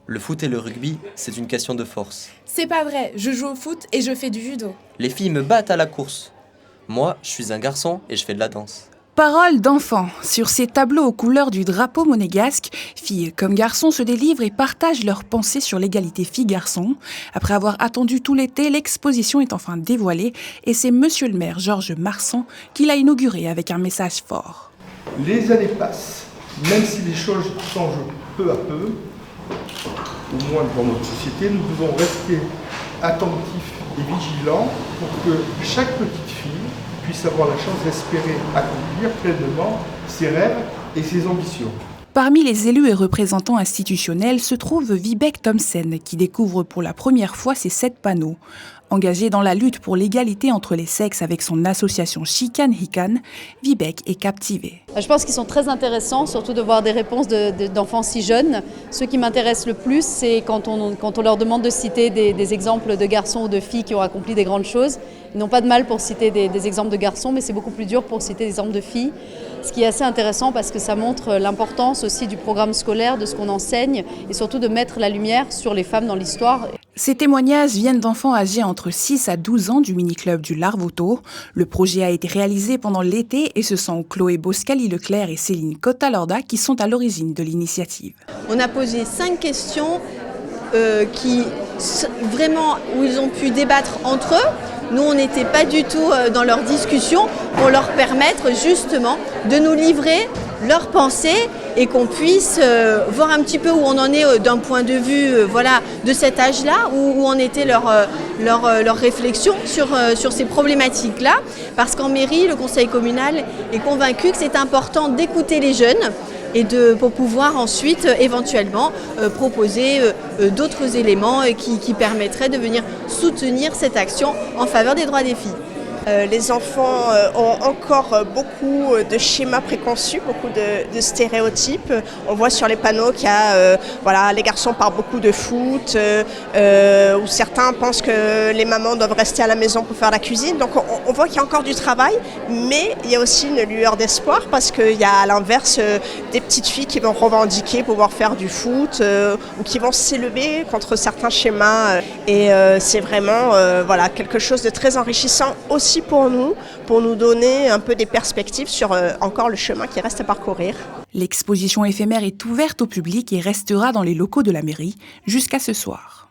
Le foot et le rugby, c'est une question de force. C'est pas vrai, je joue au foot et je fais du judo. Les filles me battent à la course. Moi, je suis un garçon et je fais de la danse. Paroles d'enfants. Sur ces tableaux aux couleurs du drapeau monégasque, filles comme garçons se délivrent et partagent leurs pensées sur l'égalité filles-garçons. Après avoir attendu tout l'été, l'exposition est enfin dévoilée et c'est Monsieur le maire Georges Marsan qui l'a inaugurée avec un message fort. Les années passent, même si les choses changent peu à peu, au moins dans notre société, nous devons rester attentifs et vigilants pour que chaque petite fille puisse avoir la chance d'espérer accomplir pleinement ses rêves et ses ambitions. Parmi les élus et représentants institutionnels se trouve Vibeke Thomsen, qui découvre pour la première fois ces 7 panneaux. Engagée dans la lutte pour l'égalité entre les sexes avec son association Chican Hikan, Vibeke est captivée. Je pense qu'ils sont très intéressants, surtout de voir des réponses d'enfants si jeunes. Ce qui m'intéresse le plus, c'est quand on leur demande de citer des exemples de garçons ou de filles qui ont accompli des grandes choses. Ils n'ont pas de mal pour citer des exemples de garçons, mais c'est beaucoup plus dur pour citer des exemples de filles. Ce qui est assez intéressant parce que ça montre l'importance aussi du programme scolaire, de ce qu'on enseigne et surtout de mettre la lumière sur les femmes dans l'histoire. Ces témoignages viennent d'enfants âgés entre 6 à 12 ans du mini-club du Larvoto. Le projet a été réalisé pendant l'été et ce sont Chloé Boscali-Leclerc et Céline Cotalorda qui sont à l'origine de l'initiative. On a posé 5 questions où ils ont pu débattre entre eux. Nous, on n'était pas du tout dans leur discussion pour leur permettre justement de nous livrer leurs pensées et qu'on puisse voir un petit peu où on en est d'un point de vue de cet âge-là, où en était leur réflexion sur ces problématiques-là. Parce qu'en mairie, le conseil communal est convaincu que c'est important d'écouter les jeunes et pour pouvoir ensuite éventuellement proposer d'autres éléments qui permettraient de venir soutenir cette action en faveur des droits des filles. Les enfants ont encore beaucoup de schémas préconçus, beaucoup de stéréotypes. On voit sur les panneaux qu'il y a les garçons parlent beaucoup de foot, ou certains pensent que les mamans doivent rester à la maison pour faire la cuisine. Donc on voit qu'il y a encore du travail, mais il y a aussi une lueur d'espoir parce qu'il y a à l'inverse des petites filles qui vont revendiquer pouvoir faire du foot ou qui vont s'élever contre certains schémas. Et c'est vraiment quelque chose de très enrichissant aussi pour nous donner un peu des perspectives sur encore le chemin qui reste à parcourir. L'exposition éphémère est ouverte au public et restera dans les locaux de la mairie jusqu'à ce soir.